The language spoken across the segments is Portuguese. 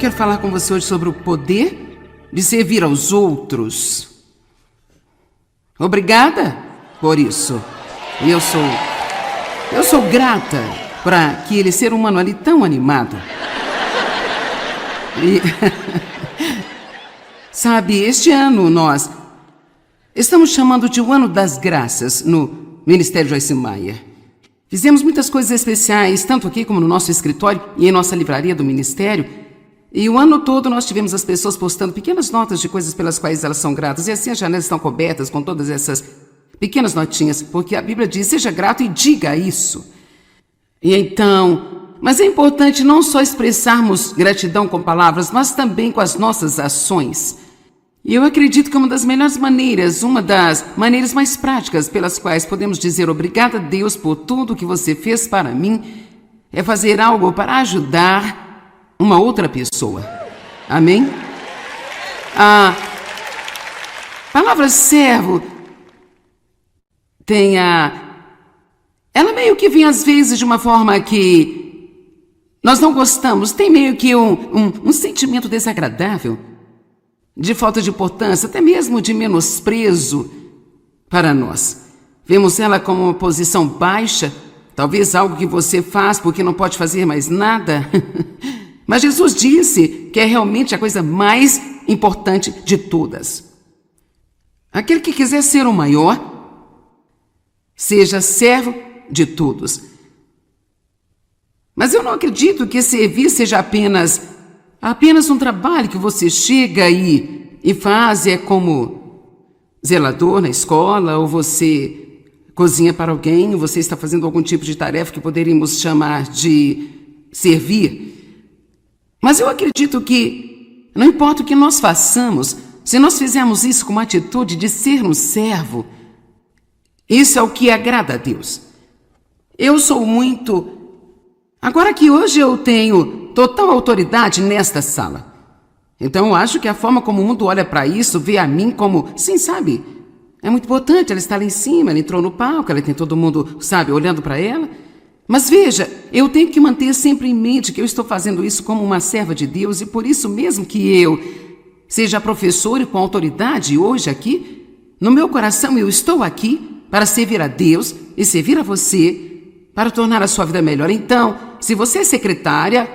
quero falar com você hoje sobre o poder de servir aos outros. Obrigada por isso. E eu sou grata por aquele ser humano ali tão animado. E sabe, este ano nós estamos chamando de o Ano das Graças no Ministério Joyce Meyer. Fizemos muitas coisas especiais, tanto aqui como no nosso escritório e em nossa livraria do Ministério. E o ano todo nós tivemos as pessoas postando pequenas notas de coisas pelas quais elas são gratas. E assim as janelas estão cobertas com todas essas pequenas notinhas, porque a Bíblia diz, seja grato e diga isso. E então, mas é importante não só expressarmos gratidão com palavras, mas também com as nossas ações. E eu acredito que uma das melhores maneiras, uma das maneiras mais práticas pelas quais podemos dizer obrigada a Deus por tudo que você fez para mim, é fazer algo para ajudar uma outra pessoa. Amém? A palavra servo ela meio que vem às vezes de uma forma que nós não gostamos, tem meio que um sentimento desagradável, de falta de importância, até mesmo de menosprezo para nós. Vemos ela como uma posição baixa, talvez algo que você faz porque não pode fazer mais nada. Mas Jesus disse que é realmente a coisa mais importante de todas. Aquele que quiser ser o maior, seja servo de todos. Mas eu não acredito que servir seja apenas um trabalho que você chega e faz, é como zelador na escola, ou você cozinha para alguém, ou você está fazendo algum tipo de tarefa que poderíamos chamar de servir. Mas eu acredito que não importa o que nós façamos, se nós fizermos isso com uma atitude de ser um servo, isso é o que agrada a Deus. Eu sou muito... Agora que hoje eu tenho total autoridade nesta sala. Então eu acho que a forma como o mundo olha para isso, vê a mim como... Sim, sabe? É muito importante, ela está lá em cima, ela entrou no palco, ela tem todo mundo, sabe, olhando para ela. Mas veja, eu tenho que manter sempre em mente que eu estou fazendo isso como uma serva de Deus e por isso mesmo que eu seja professor e com autoridade hoje aqui, no meu coração eu estou aqui para servir a Deus e servir a você, para tornar a sua vida melhor. Então, se você é secretária,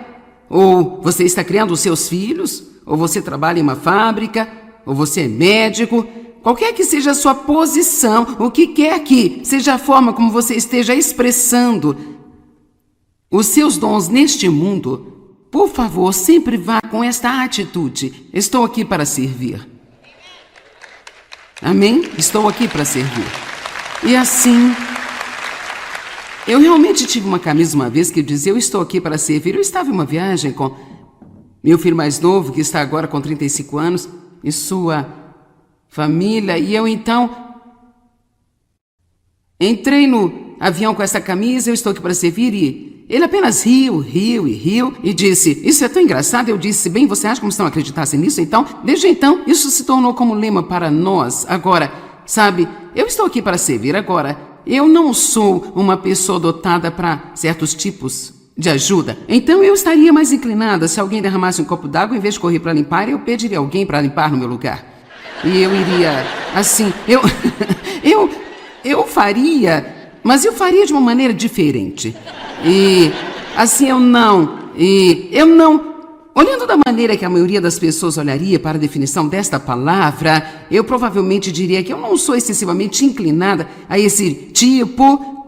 ou você está criando os seus filhos, ou você trabalha em uma fábrica, ou você é médico, qualquer que seja a sua posição, o que quer que seja a forma como você esteja expressando os seus dons neste mundo, por favor, sempre vá com esta atitude. Estou aqui para servir. Amém? Estou aqui para servir. E assim, eu realmente tive uma camisa uma vez que dizia, eu estou aqui para servir. Eu estava em uma viagem com meu filho mais novo, que está agora com 35 anos, e sua família, e eu então entrei no avião com essa camisa, eu estou aqui para servir, e ele apenas riu e disse, isso é tão engraçado. Eu disse, bem, você acha como se não acreditasse nisso? Então, desde então, isso se tornou como lema para nós. Agora, sabe, eu estou aqui para servir. Agora, eu não sou uma pessoa dotada para certos tipos de ajuda. Então, eu estaria mais inclinada se alguém derramasse um copo d'água, em vez de correr para limpar, eu pediria alguém para limpar no meu lugar. E eu iria, assim, eu faria, mas eu faria de uma maneira diferente. E assim eu não, olhando da maneira que a maioria das pessoas olharia para a definição desta palavra, eu provavelmente diria que eu não sou excessivamente inclinada a esse tipo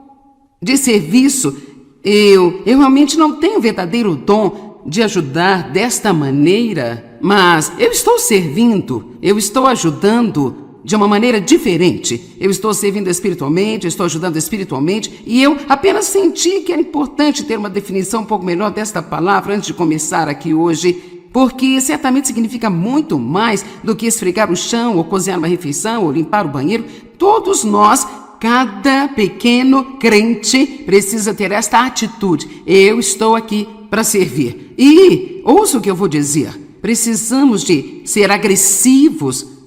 de serviço. Eu realmente não tenho verdadeiro dom de ajudar desta maneira, mas eu estou servindo, eu estou ajudando de uma maneira diferente. Eu estou servindo espiritualmente, eu estou ajudando espiritualmente, e eu apenas senti que era importante ter uma definição um pouco melhor desta palavra antes de começar aqui hoje, porque certamente significa muito mais do que esfregar o chão, ou cozinhar uma refeição, ou limpar o banheiro. Todos nós, cada pequeno crente precisa ter esta atitude. Eu estou aqui para servir. E, ouça o que eu vou dizer, precisamos de ser agressivos.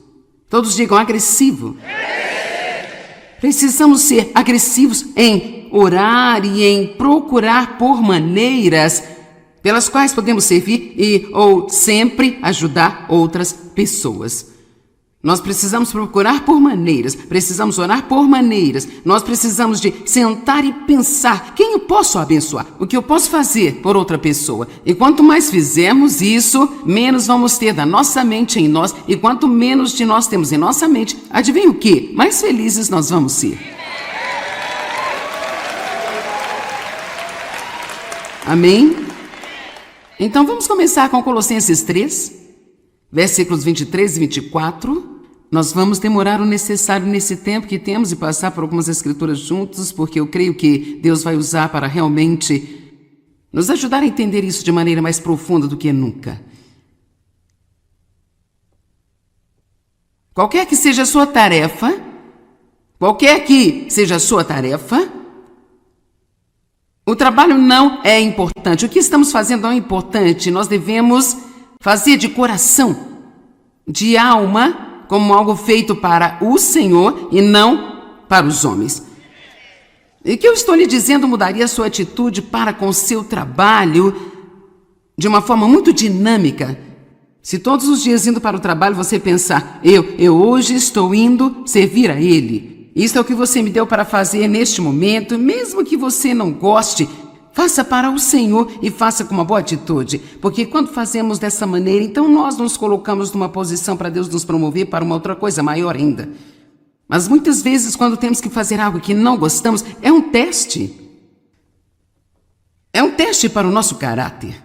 Todos digam agressivo. Precisamos ser agressivos em orar e em procurar por maneiras pelas quais podemos servir ou sempre ajudar outras pessoas. Nós precisamos procurar por maneiras, precisamos orar por maneiras, nós precisamos de sentar e pensar: quem eu posso abençoar? O que eu posso fazer por outra pessoa? E quanto mais fizermos isso, menos vamos ter da nossa mente em nós, e quanto menos de nós temos em nossa mente, adivinha o quê? Mais felizes nós vamos ser. Amém? Então vamos começar com Colossenses 3, versículos 23 e 24. Nós vamos demorar o necessário nesse tempo que temos e passar por algumas escrituras juntos, porque eu creio que Deus vai usar para realmente nos ajudar a entender isso de maneira mais profunda do que nunca. Qualquer que seja a sua tarefa, o trabalho não é importante. O que estamos fazendo não é importante. Nós devemos fazer de coração, de alma, como algo feito para o Senhor e não para os homens. E o que eu estou lhe dizendo mudaria a sua atitude para com o seu trabalho de uma forma muito dinâmica. Se todos os dias indo para o trabalho você pensar: eu hoje estou indo servir a Ele. Isso é o que você me deu para fazer neste momento, mesmo que você não goste. Faça para o Senhor e faça com uma boa atitude, porque quando fazemos dessa maneira, então nós nos colocamos numa posição para Deus nos promover para uma outra coisa maior ainda. Mas muitas vezes, quando temos que fazer algo que não gostamos, é um teste. É um teste para o nosso caráter.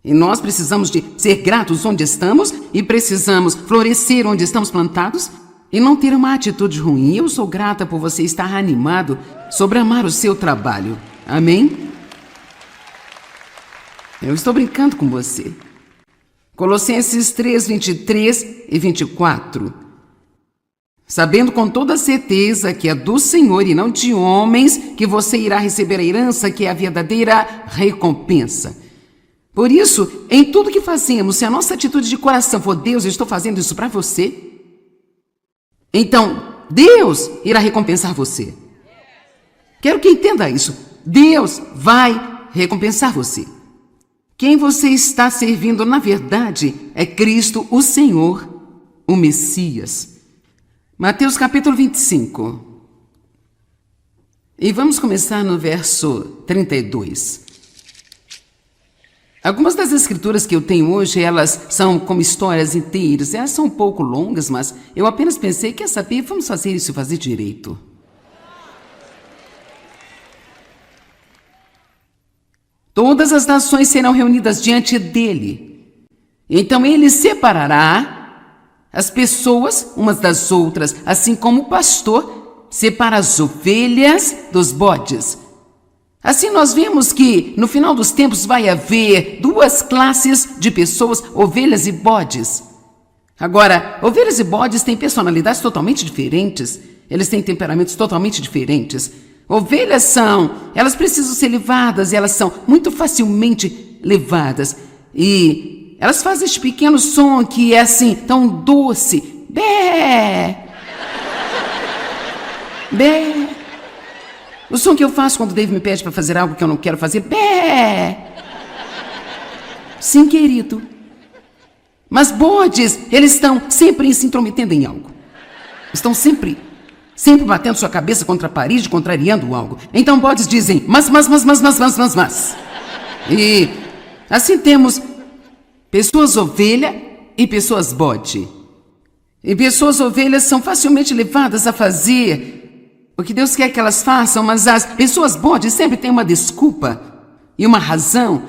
E nós precisamos de ser gratos onde estamos e precisamos florescer onde estamos plantados e não ter uma atitude ruim. Eu sou grata por você estar animado sobre amar o seu trabalho. Amém? Eu estou brincando com você. Colossenses 3, 23 e 24. Sabendo com toda certeza que é do Senhor e não de homens que você irá receber a herança, que é a verdadeira recompensa. Por isso, em tudo que fazemos, se a nossa atitude de coração for: Deus, eu estou fazendo isso para você, então Deus irá recompensar você. Quero que entenda isso. Deus vai recompensar você. Quem você está servindo, na verdade, é Cristo, o Senhor, o Messias. Mateus capítulo 25. E vamos começar no verso 32. Algumas das escrituras que eu tenho hoje, elas são como histórias inteiras. Elas são um pouco longas, mas eu apenas pensei: quer saber, vamos fazer isso e fazer direito. Todas as nações serão reunidas diante dele. Então ele separará as pessoas umas das outras, assim como o pastor separa as ovelhas dos bodes. Assim nós vemos que no final dos tempos vai haver duas classes de pessoas: ovelhas e bodes. Agora, ovelhas e bodes têm personalidades totalmente diferentes. Eles têm temperamentos totalmente diferentes. Ovelhas elas precisam ser levadas e elas são muito facilmente levadas. E elas fazem este pequeno som que é assim, tão doce. Bé! Bé! O som que eu faço quando o Dave me pede para fazer algo que eu não quero fazer. Bé! Sim, querido. Mas bodes, eles estão sempre se intrometendo em algo. Estão sempre batendo sua cabeça contra a parede, contrariando algo. Então bodes dizem: mas. E assim temos pessoas ovelha e pessoas bode. E pessoas ovelhas são facilmente levadas a fazer o que Deus quer que elas façam, mas as pessoas bode sempre têm uma desculpa e uma razão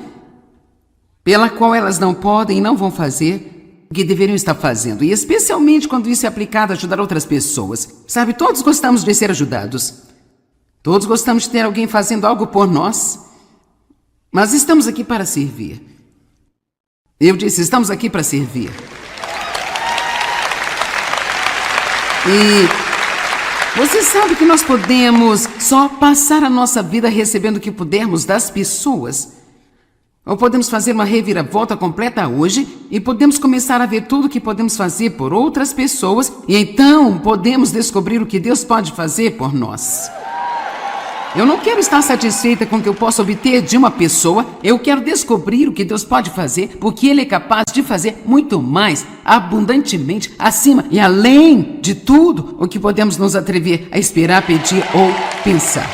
pela qual elas não podem e não vão fazer o que deveriam estar fazendo, e especialmente quando isso é aplicado a ajudar outras pessoas. Sabe, todos gostamos de ser ajudados. Todos gostamos de ter alguém fazendo algo por nós. Mas estamos aqui para servir. Eu disse, estamos aqui para servir. E você sabe que nós podemos só passar a nossa vida recebendo o que pudermos das pessoas. Ou podemos fazer uma reviravolta completa hoje e podemos começar a ver tudo o que podemos fazer por outras pessoas e então podemos descobrir o que Deus pode fazer por nós. Eu não quero estar satisfeita com o que eu posso obter de uma pessoa. Eu quero descobrir o que Deus pode fazer, porque Ele é capaz de fazer muito mais, abundantemente, acima e além de tudo o que podemos nos atrever a esperar, pedir ou pensar.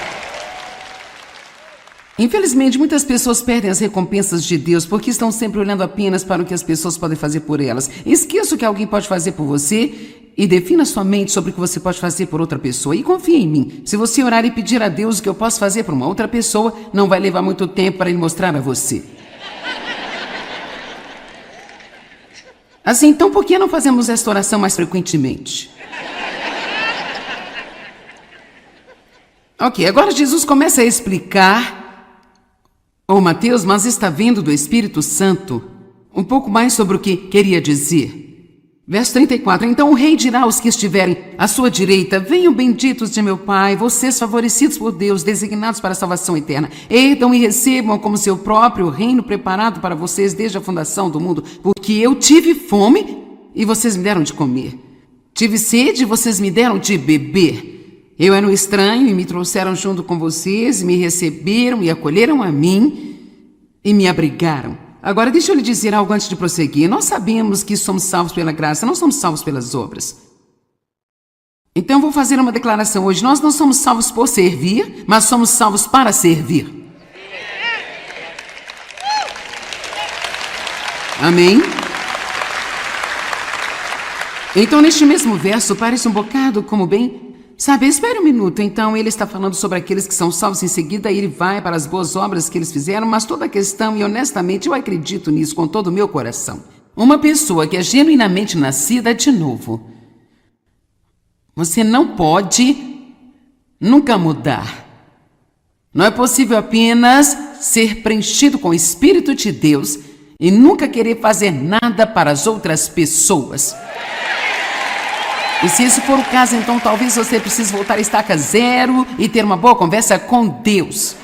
Infelizmente, muitas pessoas perdem as recompensas de Deus porque estão sempre olhando apenas para o que as pessoas podem fazer por elas. Esqueça o que alguém pode fazer por você e defina sua mente sobre o que você pode fazer por outra pessoa. E confie em mim. Se você orar e pedir a Deus o que eu posso fazer por uma outra pessoa, não vai levar muito tempo para Ele mostrar a você. Assim, então, por que não fazemos esta oração mais frequentemente? Ok, agora Jesus começa a explicar... Mateus, mas está vendo do Espírito Santo um pouco mais sobre o que queria dizer. Verso 34, então o rei dirá aos que estiverem à sua direita, venham benditos de meu Pai, vocês favorecidos por Deus, designados para a salvação eterna. Herdam e recebam como seu próprio reino preparado para vocês desde a fundação do mundo, porque eu tive fome e vocês me deram de comer. Tive sede e vocês me deram de beber. Eu era um estranho e me trouxeram junto com vocês, e me receberam e acolheram a mim e me abrigaram. Agora, deixa eu lhe dizer algo antes de prosseguir. Nós sabemos que somos salvos pela graça, não somos salvos pelas obras. Então, vou fazer uma declaração hoje. Nós não somos salvos por servir, mas somos salvos para servir. Amém? Então, neste mesmo verso, parece um bocado como bem... Sabe, espere um minuto, então ele está falando sobre aqueles que são salvos em seguida, ele vai para as boas obras que eles fizeram, mas toda a questão, e honestamente eu acredito nisso com todo o meu coração, uma pessoa que é genuinamente nascida de novo, você não pode nunca mudar. Não é possível apenas ser preenchido com o Espírito de Deus e nunca querer fazer nada para as outras pessoas. E se esse for o caso, então talvez você precise voltar à estaca zero e ter uma boa conversa com Deus.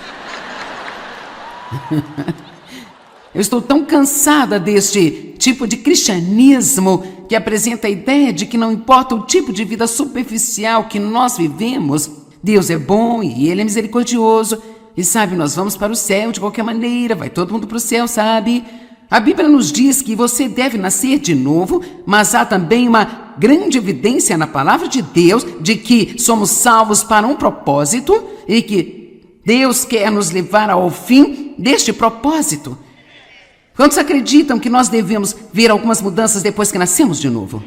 Eu estou tão cansada deste tipo de cristianismo que apresenta a ideia de que não importa o tipo de vida superficial que nós vivemos, Deus é bom e Ele é misericordioso. E sabe, nós vamos para o céu de qualquer maneira, vai todo mundo para o céu, sabe? A Bíblia nos diz que você deve nascer de novo, mas há também uma grande evidência na palavra de Deus de que somos salvos para um propósito e que Deus quer nos levar ao fim deste propósito. Quantos acreditam que nós devemos ver algumas mudanças depois que nascemos de novo?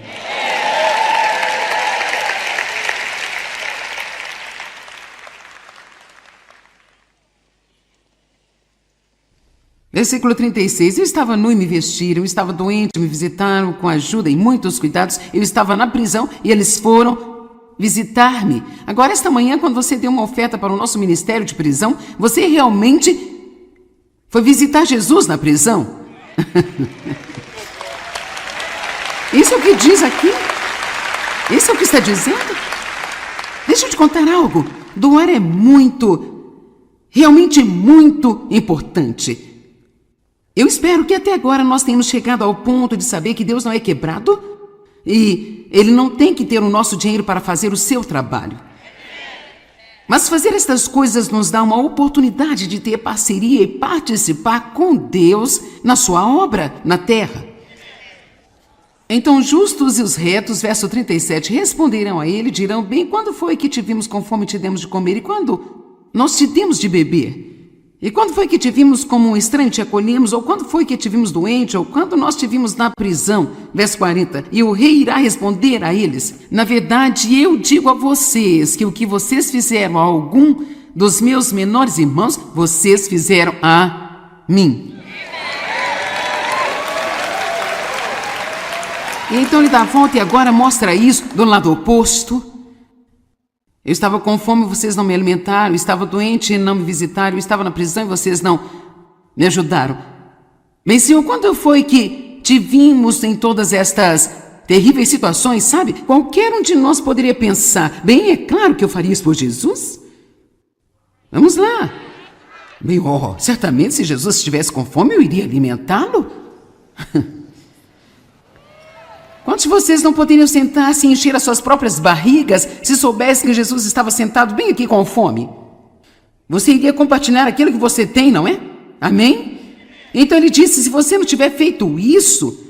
Versículo 36, eu estava nu e me vestiram, eu estava doente, me visitaram com ajuda e muitos cuidados, eu estava na prisão e eles foram visitar-me. Agora, esta manhã, quando você deu uma oferta para o nosso ministério de prisão, você realmente foi visitar Jesus na prisão? Isso é o que diz aqui? Isso é o que está dizendo? Deixa eu te contar algo. Doar é realmente muito importante. Eu espero que até agora nós tenhamos chegado ao ponto de saber que Deus não é quebrado e Ele não tem que ter o nosso dinheiro para fazer o seu trabalho. Mas fazer estas coisas nos dá uma oportunidade de ter parceria e participar com Deus na sua obra na terra. Então os justos e os retos, verso 37, responderão a ele, dirão, bem, quando foi que te vimos com fome e te demos de comer? E quando nós te demos de beber? E quando foi que te vimos como um estranho e te acolhemos? Ou quando foi que te vimos doente? Ou quando nós te vimos na prisão? Verso 40. E o rei irá responder a eles, na verdade eu digo a vocês que o que vocês fizeram a algum dos meus menores irmãos, vocês fizeram a mim. E então ele dá a volta e agora mostra isso do lado oposto. Eu estava com fome e vocês não me alimentaram, eu estava doente e não me visitaram, eu estava na prisão e vocês não me ajudaram. Bem, Senhor, quando foi que te vimos em todas estas terríveis situações, sabe? Qualquer um de nós poderia pensar, bem, é claro que eu faria isso por Jesus. Vamos lá. Bem, certamente se Jesus estivesse com fome, eu iria alimentá-lo. Quantos de vocês não poderiam sentar-se e encher as suas próprias barrigas se soubessem que Jesus estava sentado bem aqui com fome? você iria compartilhar aquilo que você tem, não é? Amém? Então ele disse, se você não tiver feito isso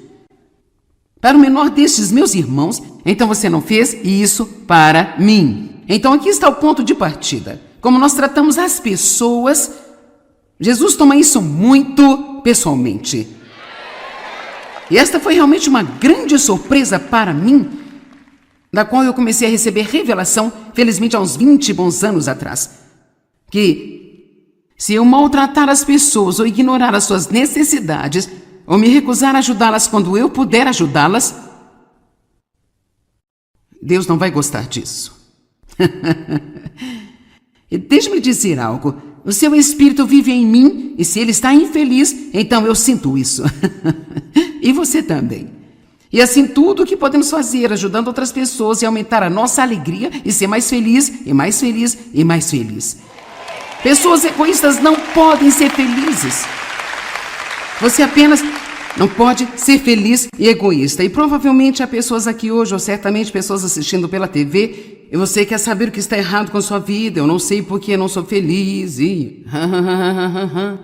para o menor destes meus irmãos, então você não fez isso para mim. Então aqui está o ponto de partida. Como nós tratamos as pessoas, Jesus toma isso muito pessoalmente. E esta foi realmente uma grande surpresa para mim, da qual eu comecei a receber revelação, felizmente há uns 20 bons anos atrás. Que se eu maltratar as pessoas ou ignorar as suas necessidades, ou me recusar a ajudá-las quando eu puder ajudá-las, Deus não vai gostar disso. E deixe-me dizer algo. O seu espírito vive em mim e se ele está infeliz, então eu sinto isso. E você também. E assim tudo o que podemos fazer ajudando outras pessoas e aumentar a nossa alegria e ser mais feliz, e mais feliz, e mais feliz. Pessoas egoístas não podem ser felizes. Você apenas não pode ser feliz e egoísta. E provavelmente há pessoas aqui hoje, ou certamente pessoas assistindo pela TV, e você quer saber o que está errado com a sua vida. Eu não sei porque eu não sou feliz e...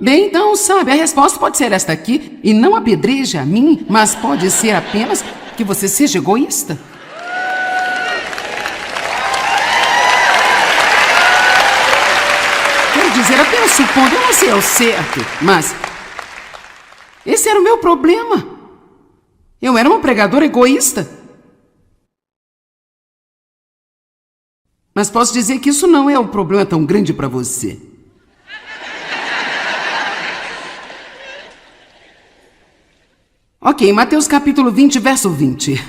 Bem, então, sabe, a resposta pode ser esta aqui, e não apedreje a mim, mas pode ser apenas que você seja egoísta. Quero dizer, apenas supondo, eu não sei ao certo, mas... esse era o meu problema. Eu era uma pregadora egoísta. Mas posso dizer que isso não é um problema tão grande para você. Ok, Mateus capítulo 20, verso 20.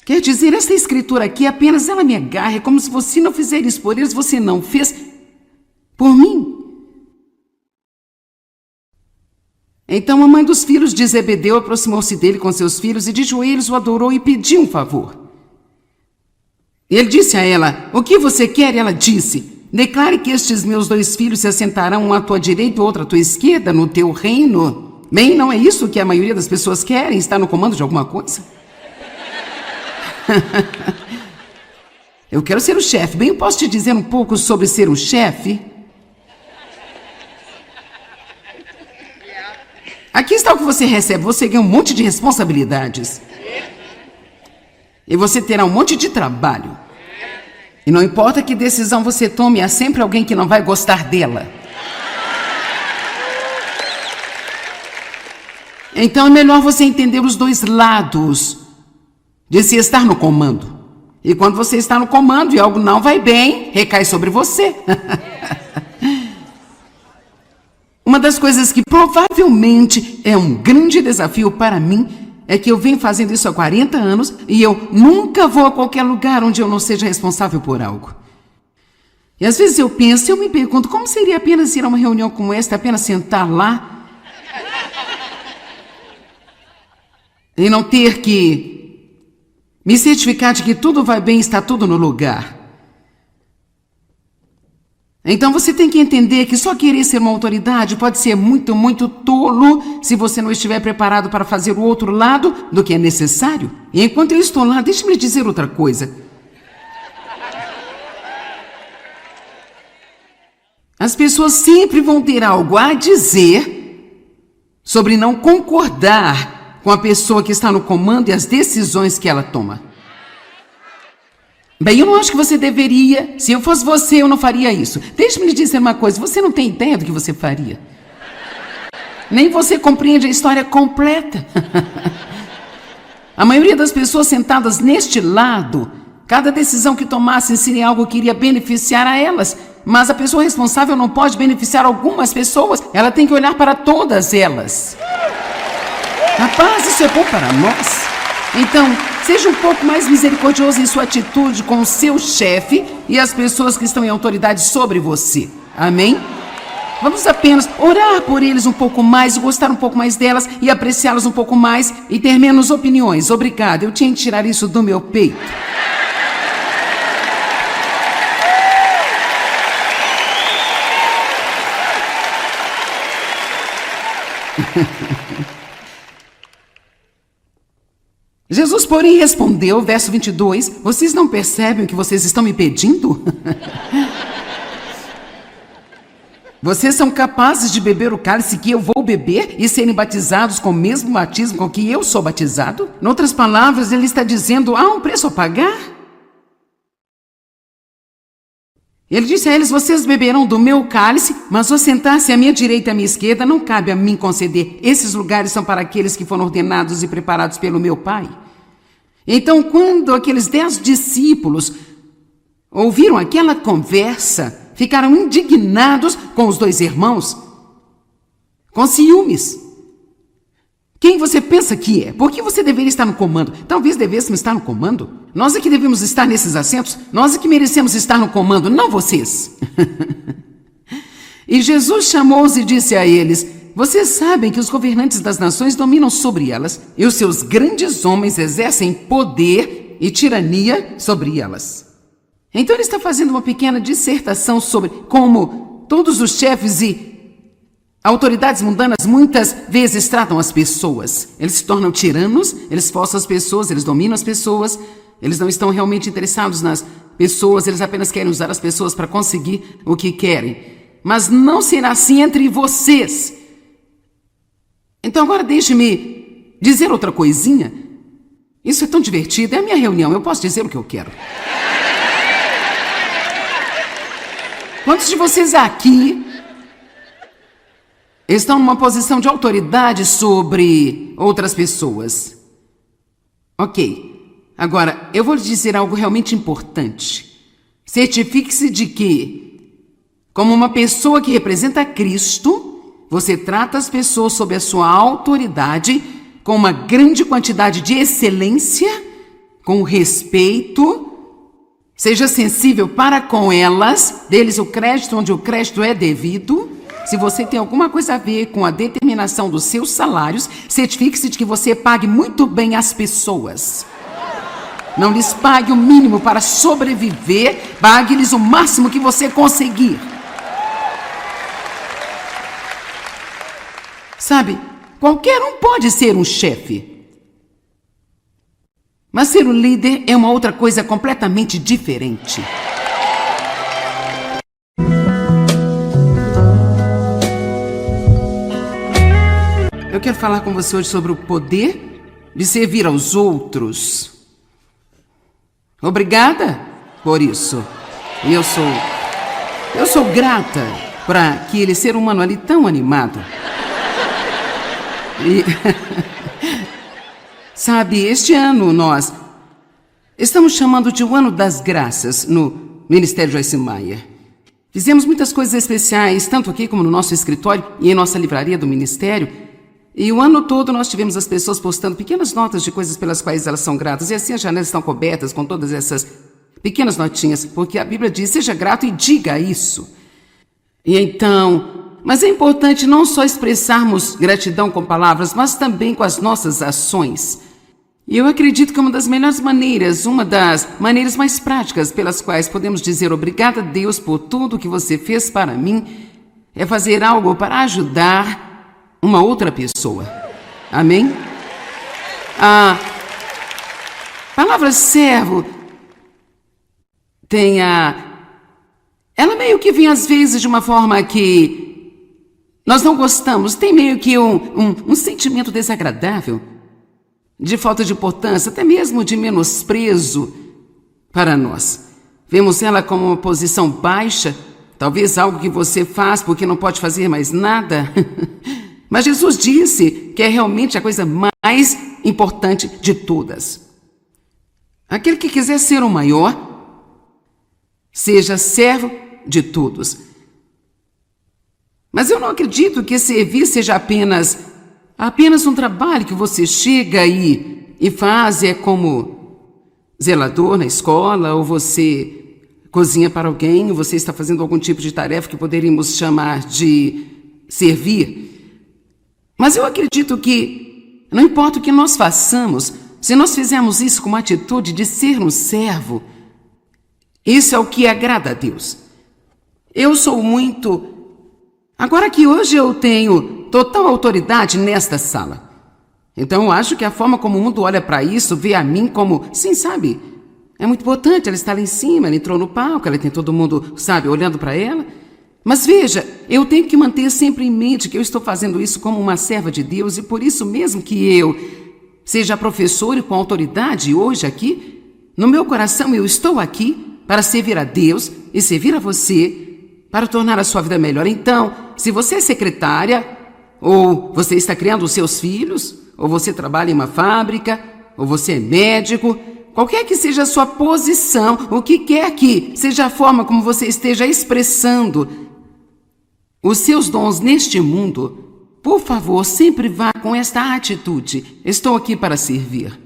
Quer dizer, essa escritura aqui apenas ela me agarra. É como se você não fizer isso por eles, você não fez por mim. Então a mãe dos filhos de Zebedeu aproximou-se dele com seus filhos e de joelhos o adorou e pediu um favor. Ele disse a ela, o que você quer? E ela disse, declare que estes meus 2 filhos se assentarão, um à tua direita e outro à tua esquerda, no teu reino. Bem, não é isso que a maioria das pessoas querem, estar no comando de alguma coisa? Eu quero ser o chefe. Bem, eu posso te dizer um pouco sobre ser um chefe? Aqui está o que você recebe. Você ganha um monte de responsabilidades. E você terá um monte de trabalho. E não importa que decisão você tome, há sempre alguém que não vai gostar dela. Então é melhor você entender os 2 lados de se estar no comando. E quando você está no comando e algo não vai bem, recai sobre você. Uma das coisas que provavelmente é um grande desafio para mim é que eu venho fazendo isso há 40 anos e eu nunca vou a qualquer lugar onde eu não seja responsável por algo. E às vezes eu penso, eu me pergunto, como seria apenas ir a uma reunião como esta, apenas sentar lá e não ter que me certificar de que tudo vai bem, está tudo no lugar. Então você tem que entender que só querer ser uma autoridade pode ser muito, muito tolo se você não estiver preparado para fazer o outro lado do que é necessário. E enquanto eu estou lá, deixe-me dizer outra coisa. As pessoas sempre vão ter algo a dizer sobre não concordar com a pessoa que está no comando e as decisões que ela toma. Bem, eu não acho que você deveria. Se eu fosse você, eu não faria isso. Deixe-me lhe dizer uma coisa. Você não tem ideia do que você faria. Nem você compreende a história completa. A maioria das pessoas sentadas neste lado, cada decisão que tomassem seria algo que iria beneficiar a elas. Mas a pessoa responsável não pode beneficiar algumas pessoas. Ela tem que olhar para todas elas. Rapaz, isso é bom para nós. Então, seja um pouco mais misericordioso em sua atitude com o seu chefe e as pessoas que estão em autoridade sobre você. Amém? Vamos apenas orar por eles um pouco mais, gostar um pouco mais delas e apreciá-las um pouco mais e ter menos opiniões. Obrigada, eu tinha que tirar isso do meu peito. Jesus, porém, respondeu, verso 22, vocês não percebem o que vocês estão me pedindo? Vocês são capazes de beber o cálice que eu vou beber e serem batizados com o mesmo batismo com que eu sou batizado? Em outras palavras, ele está dizendo, há um preço a pagar? Ele disse a eles, vocês beberão do meu cálice, mas o sentar-se à minha direita e à minha esquerda não cabe a mim conceder. Esses lugares são para aqueles que foram ordenados e preparados pelo meu Pai. Então, quando aqueles 10 discípulos ouviram aquela conversa, ficaram indignados com os 2 irmãos, com ciúmes. Quem você pensa que é? Por que você deveria estar no comando? Talvez devêssemos estar no comando. Nós é que devemos estar nesses assentos. Nós é que merecemos estar no comando, não vocês. E Jesus chamou-os e disse a eles, vocês sabem que os governantes das nações dominam sobre elas, e os seus grandes homens exercem poder e tirania sobre elas. Então ele está fazendo uma pequena dissertação sobre como todos os chefes e autoridades mundanas muitas vezes tratam as pessoas. Eles se tornam tiranos, eles forçam as pessoas, eles dominam as pessoas, eles não estão realmente interessados nas pessoas, eles apenas querem usar as pessoas para conseguir o que querem. Mas não será assim entre vocês. Então agora deixe-me dizer outra coisinha. Isso é tão divertido, é a minha reunião, eu posso dizer o que eu quero. Quantos de vocês aqui estão numa posição de autoridade sobre outras pessoas? Ok. Agora, eu vou lhe dizer algo realmente importante. Certifique-se de que, como uma pessoa que representa Cristo, você trata as pessoas sob a sua autoridade com uma grande quantidade de excelência, com respeito. Seja sensível para com elas, deles o crédito onde o crédito é devido. Se você tem alguma coisa a ver com a determinação dos seus salários, certifique-se de que você pague muito bem as pessoas. Não lhes pague o mínimo para sobreviver, pague-lhes o máximo que você conseguir. Sabe, qualquer um pode ser um chefe. Mas ser um líder é uma outra coisa completamente diferente. Eu quero falar com você hoje sobre o poder de servir aos outros. Obrigada por isso. E eu sou grata por aquele ser humano ali tão animado. E sabe, este ano nós estamos chamando de o Ano das Graças no Ministério Joyce Meyer. Fizemos muitas coisas especiais, tanto aqui como no nosso escritório e em nossa livraria do Ministério. E o ano todo nós tivemos as pessoas postando pequenas notas de coisas pelas quais elas são gratas. E assim as janelas estão cobertas com todas essas pequenas notinhas, porque a Bíblia diz, seja grato e diga isso. E então, mas é importante não só expressarmos gratidão com palavras, mas também com as nossas ações. E eu acredito que uma das maneiras mais práticas pelas quais podemos dizer obrigada a Deus por tudo que você fez para mim, é fazer algo para ajudar uma outra pessoa. Amém? A palavra servo ela meio que vem às vezes de uma forma que nós não gostamos, tem meio que um sentimento desagradável, de falta de importância, até mesmo de menosprezo para nós. Vemos ela como uma posição baixa, talvez algo que você faz porque não pode fazer mais nada. Mas Jesus disse que é realmente a coisa mais importante de todas. Aquele que quiser ser o maior, seja servo de todos. Mas eu não acredito que servir seja apenas um trabalho que você chega e faz, é como zelador na escola, ou você cozinha para alguém, ou você está fazendo algum tipo de tarefa que poderíamos chamar de servir. Mas eu acredito que, não importa o que nós façamos, se nós fizermos isso com uma atitude de ser um servo, isso é o que agrada a Deus. Agora que hoje eu tenho total autoridade nesta sala, Então eu acho que a forma como o mundo olha para isso, vê a mim como, sim, sabe? É muito importante, ela está lá em cima, ela entrou no palco, ela tem todo mundo, sabe, olhando para ela. Mas veja, eu tenho que manter sempre em mente que eu estou fazendo isso como uma serva de Deus e por isso mesmo que eu seja professor e com autoridade hoje aqui, no meu coração eu estou aqui para servir a Deus e servir a você para tornar a sua vida melhor. Então, se você é secretária, ou você está criando os seus filhos, ou você trabalha em uma fábrica, ou você é médico, qualquer que seja a sua posição, o que quer que seja a forma como você esteja expressando os seus dons neste mundo, por favor, sempre vá com esta atitude. Estou aqui para servir.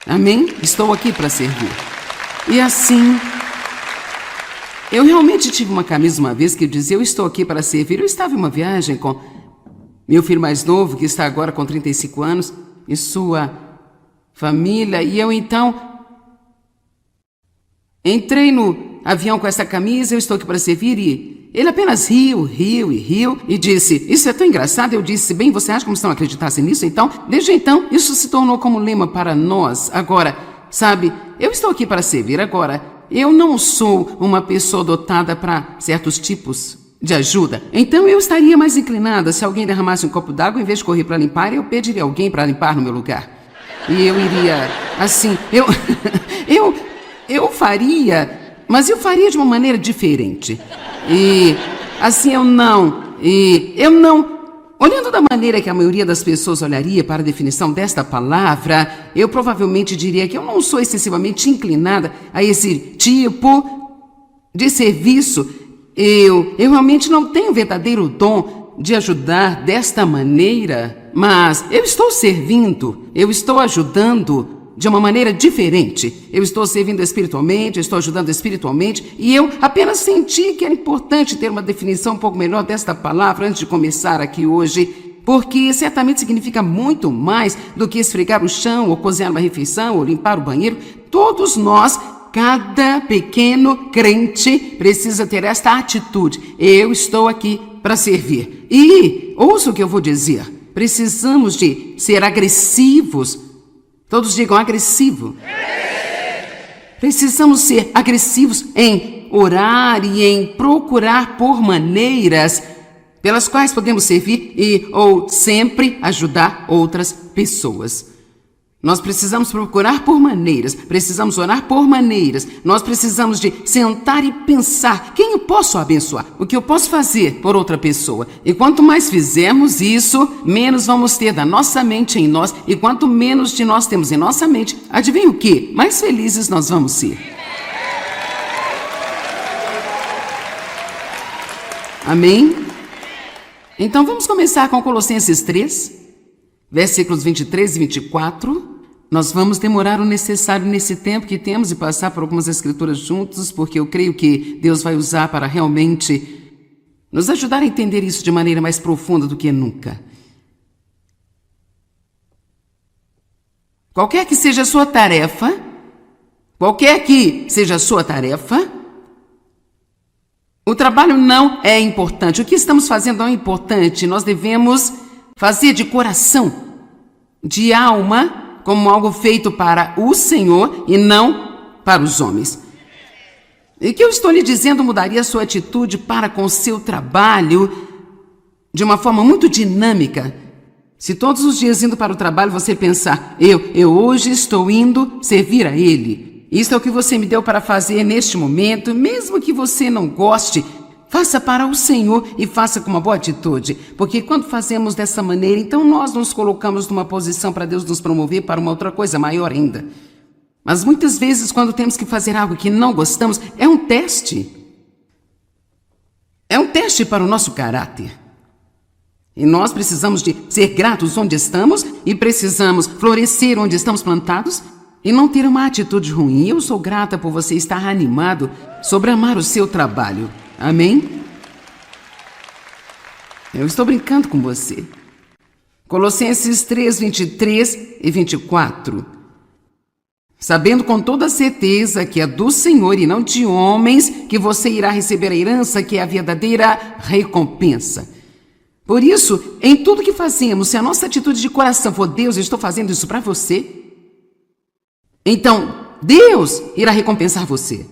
Amém? Estou aqui para servir. E assim, eu realmente tive uma camisa uma vez que dizia, eu estou aqui para servir. Eu estava em uma viagem com meu filho mais novo, que está agora com 35 anos, e sua família, e eu então entrei no avião com essa camisa, eu estou aqui para servir, e ele apenas riu e disse, isso é tão engraçado. Eu disse, bem, você acha que não acreditassem nisso? Então, desde então, isso se tornou como lema para nós. Agora, sabe, eu estou aqui para servir. Agora, eu não sou uma pessoa dotada para certos tipos de ajuda. Então, eu estaria mais inclinada se alguém derramasse um copo d'água, em vez de correr para limpar, eu pediria alguém para limpar no meu lugar. E eu iria, assim, eu faria, mas eu faria de uma maneira diferente. E assim eu não, olhando da maneira que a maioria das pessoas olharia para a definição desta palavra, eu provavelmente diria que eu não sou excessivamente inclinada a esse tipo de serviço. Eu realmente não tenho verdadeiro dom de ajudar desta maneira, mas eu estou servindo, eu estou ajudando de uma maneira diferente. Eu estou servindo espiritualmente, eu estou ajudando espiritualmente, e eu apenas senti que era importante ter uma definição um pouco melhor desta palavra antes de começar aqui hoje, porque certamente significa muito mais do que esfregar o chão, ou cozinhar uma refeição, ou limpar o banheiro. Todos nós, cada pequeno crente, precisa ter esta atitude. Eu estou aqui para servir. E, ouça o que eu vou dizer, precisamos de ser agressivos. Todos digam agressivo. Precisamos ser agressivos em orar e em procurar por maneiras pelas quais podemos servir ou sempre ajudar outras pessoas. Nós precisamos procurar por maneiras, precisamos orar por maneiras, nós precisamos de sentar e pensar quem eu posso abençoar, o que eu posso fazer por outra pessoa. E quanto mais fizermos isso, menos vamos ter da nossa mente em nós, e quanto menos de nós temos em nossa mente, adivinha o quê? Mais felizes nós vamos ser. Amém? Então vamos começar com Colossenses 3, versículos 23 e 24. Nós vamos demorar o necessário nesse tempo que temos e passar por algumas escrituras juntos, porque eu creio que Deus vai usar para realmente nos ajudar a entender isso de maneira mais profunda do que nunca. Qualquer que seja a sua tarefa, o trabalho não é importante. O que estamos fazendo não é importante. Nós devemos fazer de coração, de alma, como algo feito para o Senhor e não para os homens. E o que eu estou lhe dizendo mudaria a sua atitude para com o seu trabalho de uma forma muito dinâmica. Se todos os dias indo para o trabalho você pensar, eu hoje estou indo servir a Ele. Isso é o que você me deu para fazer neste momento, mesmo que você não goste, faça para o Senhor e faça com uma boa atitude, porque quando fazemos dessa maneira, então nós nos colocamos numa posição para Deus nos promover para uma outra coisa maior ainda. Mas muitas vezes, quando temos que fazer algo que não gostamos, é um teste. É um teste para o nosso caráter. E nós precisamos de ser gratos onde estamos e precisamos florescer onde estamos plantados e não ter uma atitude ruim. Eu sou grata por você estar animado sobre amar o seu trabalho. Amém? Eu estou brincando com você. Colossenses 3, 23 e 24. Sabendo com toda certeza que é do Senhor e não de homens que você irá receber a herança, que é a verdadeira recompensa. Por isso, em tudo que fazemos, se a nossa atitude de coração for: Deus, eu estou fazendo isso para você, então Deus irá recompensar você.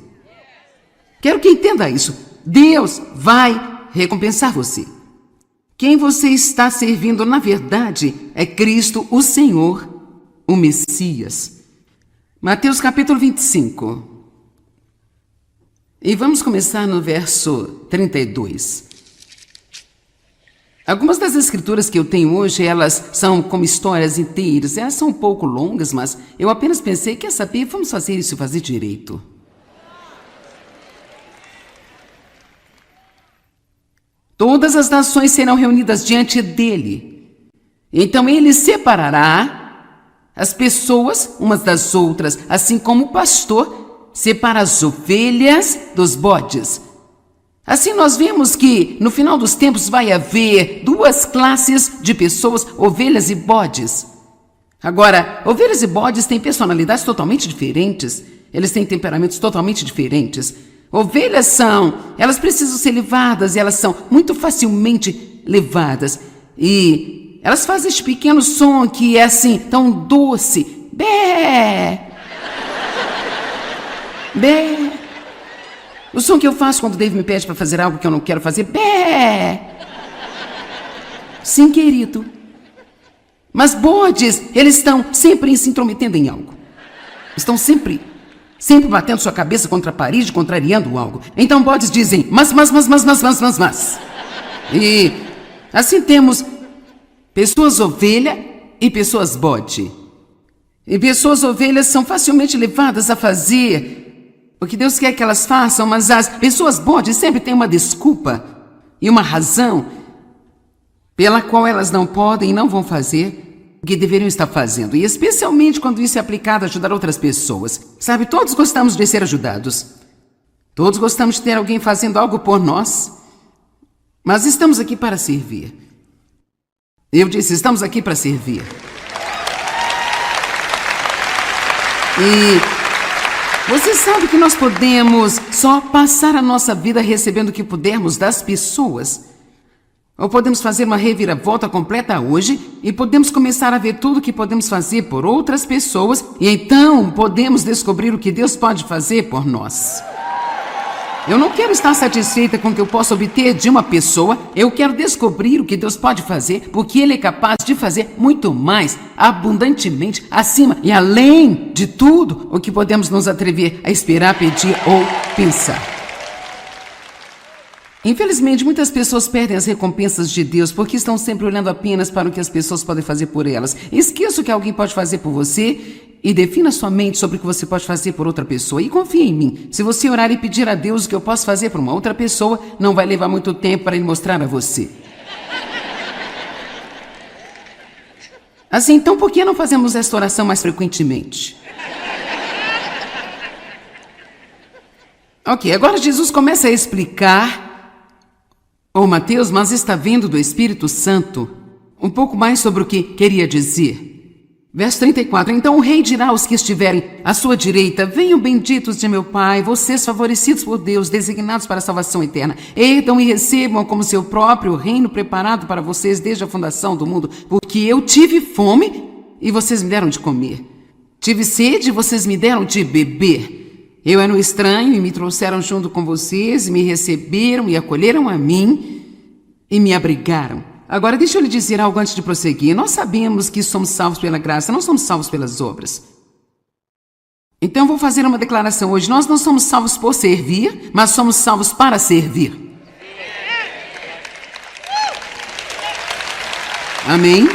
Quero que entenda isso. Deus vai recompensar você. Quem você está servindo, na verdade, é Cristo, o Senhor, o Messias. Mateus capítulo 25. E vamos começar no verso 32. Algumas das escrituras que eu tenho hoje, elas são como histórias inteiras. Elas são um pouco longas, mas eu apenas pensei, quer saber, vamos fazer isso e fazer direito. Todas as nações serão reunidas diante dele. Então ele separará as pessoas umas das outras, assim como o pastor separa as ovelhas dos bodes. Assim nós vemos que no final dos tempos vai haver duas classes de pessoas, ovelhas e bodes. Agora, ovelhas e bodes têm personalidades totalmente diferentes. Eles têm temperamentos totalmente diferentes. Ovelhas elas precisam ser levadas e elas são muito facilmente levadas. E elas fazem este pequeno som que é assim, tão doce. Bé! Bé! O som que eu faço quando o Dave me pede para fazer algo que eu não quero fazer. Bé! Sim, querido. Mas bodes, eles estão sempre se intrometendo em algo. Estão sempre batendo sua cabeça contra a parede, contrariando algo. Então bodes dizem, mas. E assim temos pessoas ovelha e pessoas bode. E pessoas ovelhas são facilmente levadas a fazer o que Deus quer que elas façam, mas as pessoas bode sempre têm uma desculpa e uma razão pela qual elas não podem e não vão fazer o que deveriam estar fazendo, e especialmente quando isso é aplicado a ajudar outras pessoas. Sabe, todos gostamos de ser ajudados. Todos gostamos de ter alguém fazendo algo por nós. Mas estamos aqui para servir. Eu disse, estamos aqui para servir. E você sabe que nós podemos só passar a nossa vida recebendo o que pudermos das pessoas. Ou podemos fazer uma reviravolta completa hoje e podemos começar a ver tudo o que podemos fazer por outras pessoas e então podemos descobrir o que Deus pode fazer por nós. Eu não quero estar satisfeita com o que eu posso obter de uma pessoa, eu quero descobrir o que Deus pode fazer, porque Ele é capaz de fazer muito mais, abundantemente, acima e além de tudo o que podemos nos atrever a esperar, pedir ou pensar. Infelizmente, muitas pessoas perdem as recompensas de Deus porque estão sempre olhando apenas para o que as pessoas podem fazer por elas. Esqueça o que alguém pode fazer por você e defina sua mente sobre o que você pode fazer por outra pessoa. E confie em mim. Se você orar e pedir a Deus o que eu posso fazer por uma outra pessoa, não vai levar muito tempo para Ele mostrar a você. Assim, então, por que não fazemos esta oração mais frequentemente? Ok, agora Jesus começa a explicar... Mateus, mas está vindo do Espírito Santo um pouco mais sobre o que queria dizer. Verso 34. Então o rei dirá aos que estiverem à sua direita: venham benditos de meu Pai, vocês favorecidos por Deus, designados para a salvação eterna. Herdam e recebam como seu próprio reino preparado para vocês desde a fundação do mundo. Porque eu tive fome e vocês me deram de comer. Tive sede e vocês me deram de beber. Eu era um estranho e me trouxeram junto com vocês, e me receberam e acolheram a mim e me abrigaram. Agora deixa eu lhe dizer algo antes de prosseguir. Nós sabemos que somos salvos pela graça, não somos salvos pelas obras. Então vou fazer uma declaração hoje. Nós não somos salvos por servir, mas somos salvos para servir. Amém?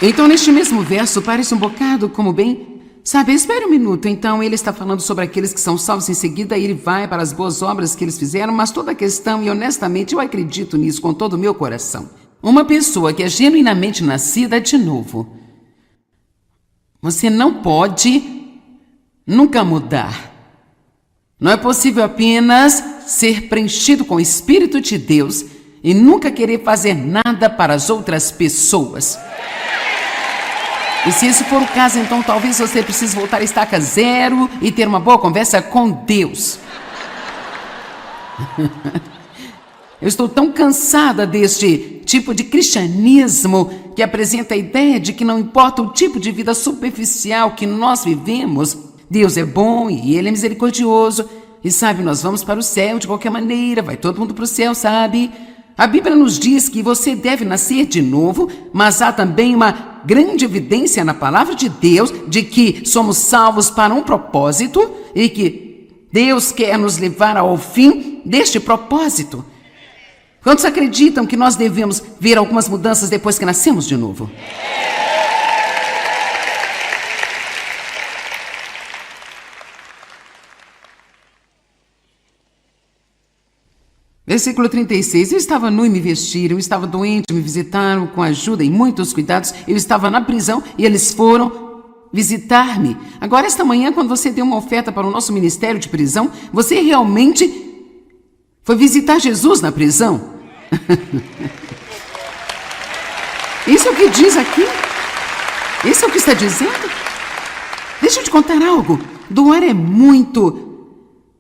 Então neste mesmo verso parece um bocado como bem... Sabe, espere um minuto. Então ele está falando sobre aqueles que são salvos em seguida e ele vai para as boas obras que eles fizeram, mas toda a questão, e honestamente eu acredito nisso com todo o meu coração, uma pessoa que é genuinamente nascida de novo, você não pode nunca mudar. Não é possível apenas ser preenchido com o Espírito de Deus e nunca querer fazer nada para as outras pessoas. E se esse for o caso, então talvez você precise voltar a estaca zero e ter uma boa conversa com Deus. Eu estou tão cansada deste tipo de cristianismo que apresenta a ideia de que não importa o tipo de vida superficial que nós vivemos, Deus é bom e Ele é misericordioso. E sabe, nós vamos para o céu de qualquer maneira, vai todo mundo para o céu, sabe? A Bíblia nos diz que você deve nascer de novo, mas há também uma grande evidência na palavra de Deus de que somos salvos para um propósito e que Deus quer nos levar ao fim deste propósito. Quantos acreditam que nós devemos ver algumas mudanças depois que nascemos de novo? Versículo 36, eu estava nu e me vestiram, eu estava doente, me visitaram com ajuda e muitos cuidados, eu estava na prisão e eles foram visitar-me. Agora, esta manhã, quando você deu uma oferta para o nosso ministério de prisão, você realmente foi visitar Jesus na prisão? Isso é o que diz aqui? Isso é o que está dizendo? Deixa eu te contar algo. Doar é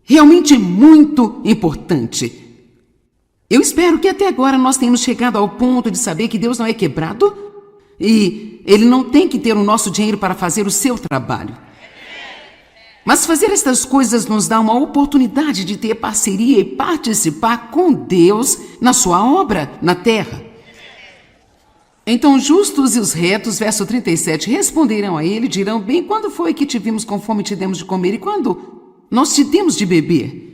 realmente muito importante. Eu espero que até agora nós tenhamos chegado ao ponto de saber que Deus não é quebrado e Ele não tem que ter o nosso dinheiro para fazer o seu trabalho. Mas fazer estas coisas nos dá uma oportunidade de ter parceria e participar com Deus na sua obra na terra. Então justos e os retos, verso 37, responderão a ele, dirão, bem, quando foi que te vimos com fome e te demos de comer? E quando nós te demos de beber?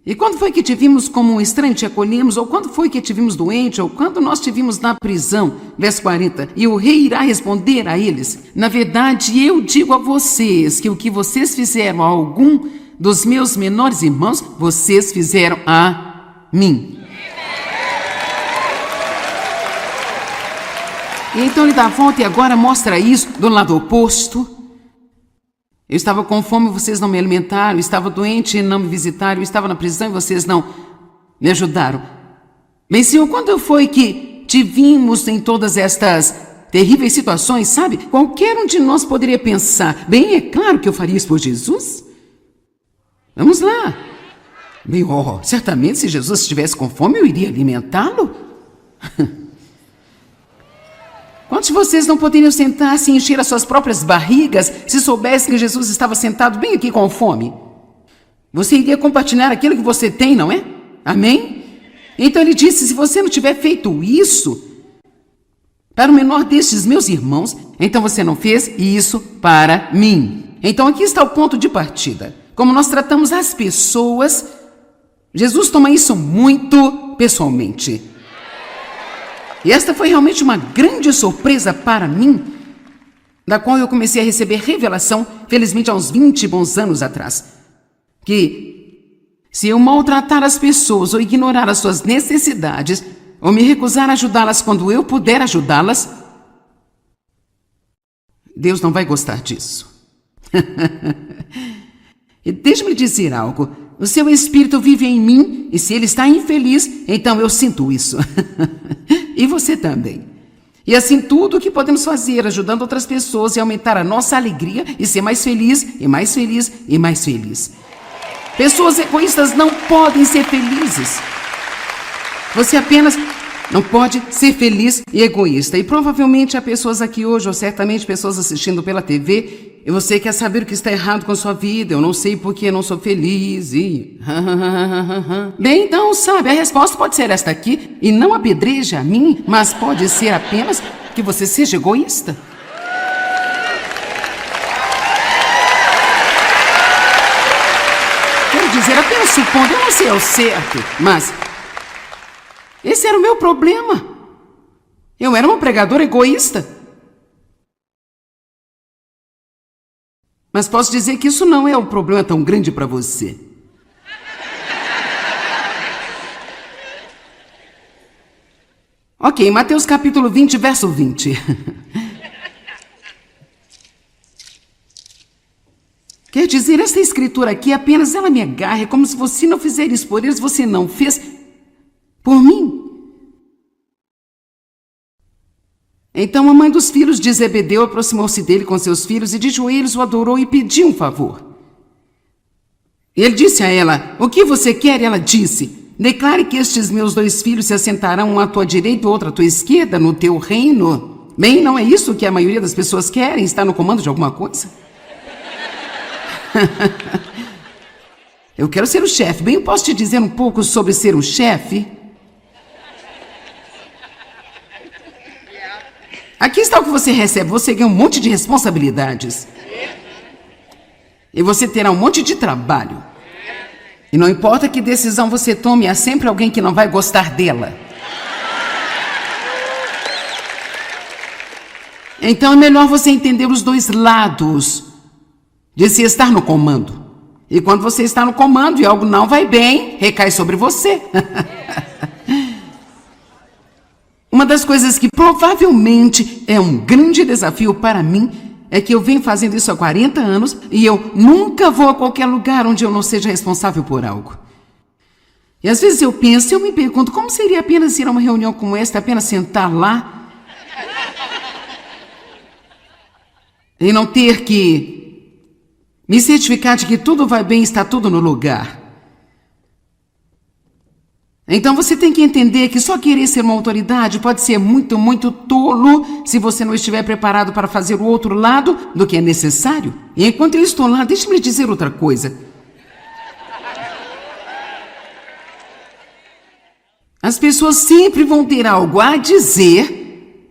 E quando foi que te vimos como um estranho e te acolhemos? Ou quando foi que te vimos doente? Ou quando nós te vimos na prisão? Verso 40. E o rei irá responder a eles, na verdade, eu digo a vocês que o que vocês fizeram a algum dos meus menores irmãos, vocês fizeram a mim. E então ele dá a volta e agora mostra isso do lado oposto. Eu estava com fome e vocês não me alimentaram, eu estava doente e não me visitaram, eu estava na prisão e vocês não me ajudaram. Bem, Senhor, quando foi que te vimos em todas estas terríveis situações, sabe? Qualquer um de nós poderia pensar, bem, é claro que eu faria isso por Jesus. Vamos lá. Bem, certamente se Jesus estivesse com fome, eu iria alimentá-lo. Quantos de vocês não poderiam sentar-se e encher as suas próprias barrigas se soubessem que Jesus estava sentado bem aqui com fome? Você iria compartilhar aquilo que você tem, não é? Amém? Então ele disse, se você não tiver feito isso para o menor destes meus irmãos, então você não fez isso para mim. Então aqui está o ponto de partida. Como nós tratamos as pessoas, Jesus toma isso muito pessoalmente. E esta foi realmente uma grande surpresa para mim, da qual eu comecei a receber revelação, felizmente há uns 20 bons anos atrás, que se eu maltratar as pessoas ou ignorar as suas necessidades, ou me recusar a ajudá-las quando eu puder ajudá-las, Deus não vai gostar disso. E deixe-me dizer algo. O seu espírito vive em mim e se ele está infeliz, então eu sinto isso. E você também. E assim tudo o que podemos fazer ajudando outras pessoas e aumentar a nossa alegria e ser mais feliz, e mais feliz, e mais feliz. Pessoas egoístas não podem ser felizes. Você apenas não pode ser feliz e egoísta. E provavelmente há pessoas aqui hoje, ou certamente pessoas assistindo pela TV, e você quer saber o que está errado com a sua vida. Eu não sei porque eu não sou feliz e... Bem, então, sabe, a resposta pode ser esta aqui, e não apedreja a mim, mas pode ser apenas que você seja egoísta. Quero dizer, apenas supondo, eu não sei ao certo, mas esse era o meu problema. Eu era uma pregadora egoísta. Mas posso dizer que isso não é um problema tão grande para você. Ok, Mateus capítulo 20, verso 20. Quer dizer, essa escritura aqui apenas ela me agarra, é como se você não fizer isso por eles, você não fez por mim. Então a mãe dos filhos de Zebedeu aproximou-se dele com seus filhos e de joelhos o adorou e pediu um favor. Ele disse a ela, o que você quer? E ela disse, Declare que estes meus 2 filhos se assentarão, um à tua direita e outro à tua esquerda, no teu reino. Bem, não é isso que a maioria das pessoas querem, estar no comando de alguma coisa? Eu quero ser o chefe. Bem, eu posso te dizer um pouco sobre ser um chefe? Aqui está o que você recebe. Você ganha um monte de responsabilidades. E você terá um monte de trabalho. E não importa que decisão você tome, há sempre alguém que não vai gostar dela. Então é melhor você entender os 2 lados de se estar no comando. E quando você está no comando e algo não vai bem, recai sobre você. Uma das coisas que provavelmente é um grande desafio para mim é que eu venho fazendo isso há 40 anos e eu nunca vou a qualquer lugar onde eu não seja responsável por algo. E às vezes eu me pergunto, como seria apenas ir a uma reunião como esta, apenas sentar lá e não ter que me certificar de que tudo vai bem, está tudo no lugar. Então você tem que entender que só querer ser uma autoridade pode ser muito, muito tolo se você não estiver preparado para fazer o outro lado do que é necessário. E enquanto eu estou lá, deixe-me lhe dizer outra coisa. As pessoas sempre vão ter algo a dizer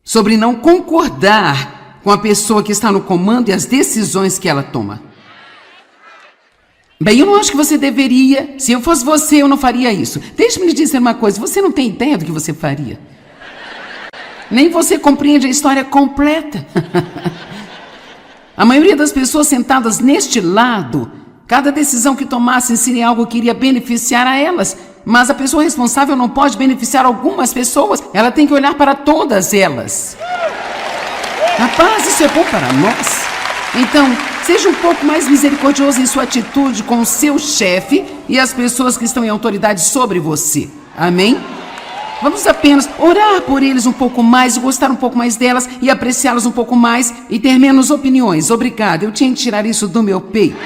sobre não concordar com a pessoa que está no comando e as decisões que ela toma. Bem, eu não acho que você deveria. Se eu fosse você, eu não faria isso. Deixe-me lhe dizer uma coisa. Você não tem ideia do que você faria. Nem você compreende a história completa. A maioria das pessoas sentadas neste lado, cada decisão que tomassem seria algo que iria beneficiar a elas. Mas a pessoa responsável não pode beneficiar algumas pessoas. Ela tem que olhar para todas elas. Rapaz, isso é bom para nós. Então, seja um pouco mais misericordioso em sua atitude com o seu chefe e as pessoas que estão em autoridade sobre você. Amém? Vamos apenas orar por eles um pouco mais, gostar um pouco mais delas e apreciá-las um pouco mais e ter menos opiniões. Obrigada, eu tinha que tirar isso do meu peito.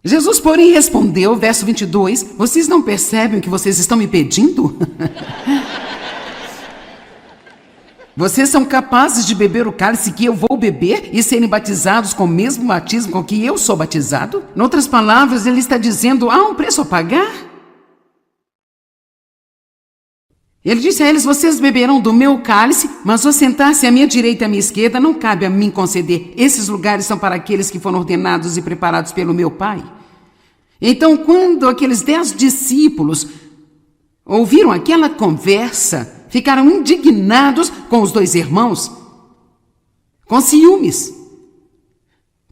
Jesus, porém, respondeu, verso 22, vocês não percebem o que vocês estão me pedindo? Vocês são capazes de beber o cálice que eu vou beber e serem batizados com o mesmo batismo com que eu sou batizado? Em outras palavras, ele está dizendo, há um preço a pagar? Ele disse a eles, vocês beberão do meu cálice, mas ao sentar-se à minha direita e à minha esquerda, não cabe a mim conceder. Esses lugares são para aqueles que foram ordenados e preparados pelo meu Pai. Então, quando aqueles 10 discípulos ouviram aquela conversa, ficaram indignados com os 2 irmãos, com ciúmes.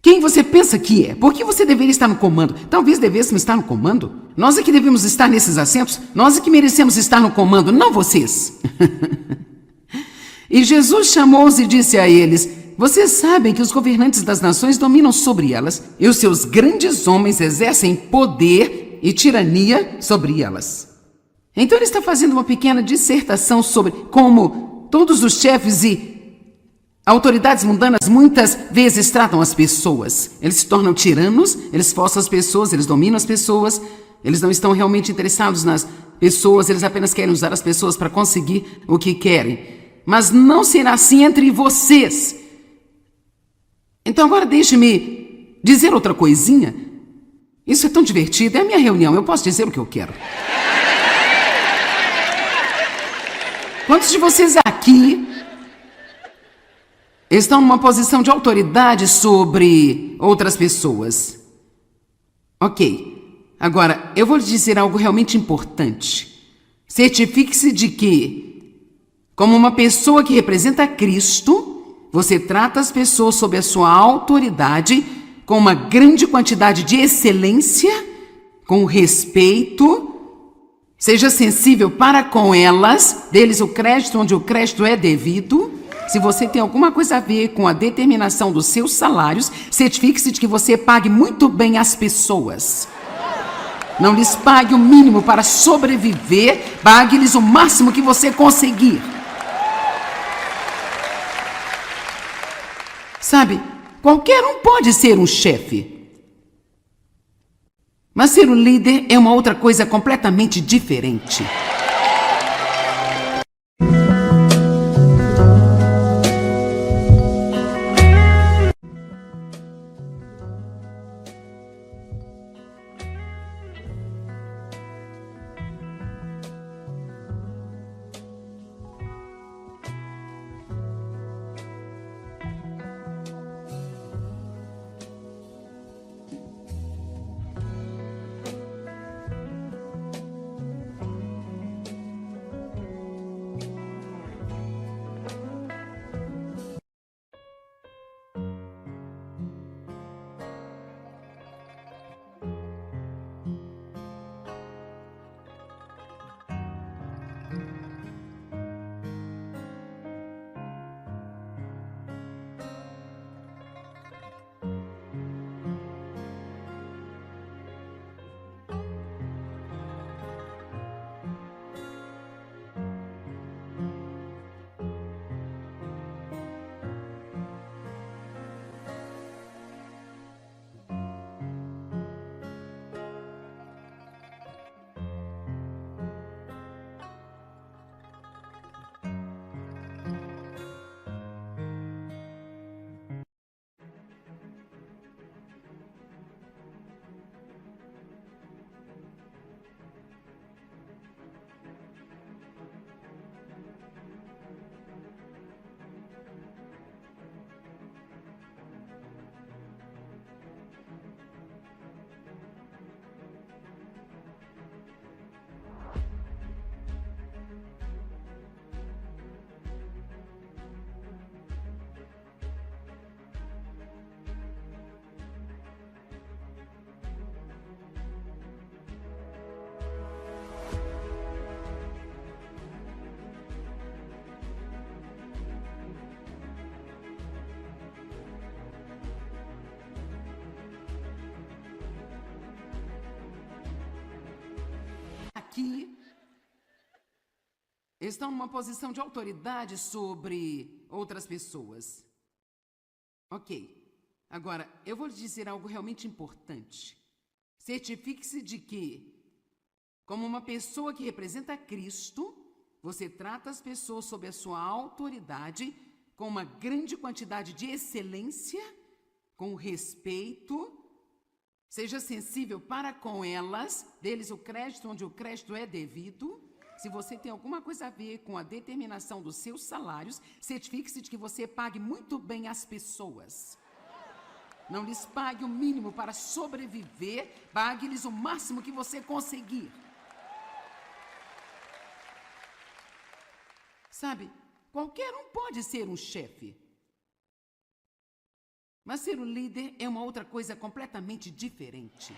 Quem você pensa que é? Por que você deveria estar no comando? Talvez devêssemos estar no comando. Nós é que devemos estar nesses assentos. Nós é que merecemos estar no comando, não vocês. E Jesus chamou-os e disse a eles, vocês sabem que os governantes das nações dominam sobre elas e os seus grandes homens exercem poder e tirania sobre elas. Então ele está fazendo uma pequena dissertação sobre como todos os chefes e autoridades mundanas muitas vezes tratam as pessoas. Eles se tornam tiranos, eles forçam as pessoas, eles dominam as pessoas, eles não estão realmente interessados nas pessoas, eles apenas querem usar as pessoas para conseguir o que querem. Mas não será assim entre vocês. Então agora deixe-me dizer outra coisinha. Isso é tão divertido, é a minha reunião, eu posso dizer o que eu quero. Quantos de vocês aqui estão numa posição de autoridade sobre outras pessoas? Ok. Agora, eu vou lhe dizer algo realmente importante. Certifique-se de que, como uma pessoa que representa Cristo, você trata as pessoas sob a sua autoridade com uma grande quantidade de excelência, com respeito. Seja sensível para com elas, deles o crédito onde o crédito é devido. Se você tem alguma coisa a ver com a determinação dos seus salários, certifique-se de que você pague muito bem as pessoas. Não lhes pague o mínimo para sobreviver, pague-lhes o máximo que você conseguir. Sabe, qualquer um pode ser um chefe. Mas ser um líder é uma outra coisa completamente diferente. Aqui estão numa posição de autoridade sobre outras pessoas. Ok. Agora, eu vou lhe dizer algo realmente importante. Certifique-se de que, como uma pessoa que representa Cristo, você trata as pessoas sob a sua autoridade com uma grande quantidade de excelência, com respeito. Seja sensível para com elas, deles o crédito onde o crédito é devido. Se você tem alguma coisa a ver com a determinação dos seus salários, certifique-se de que você pague muito bem as pessoas. Não lhes pague o mínimo para sobreviver, pague-lhes o máximo que você conseguir. Sabe, qualquer um pode ser um chefe. Mas ser um líder é uma outra coisa completamente diferente.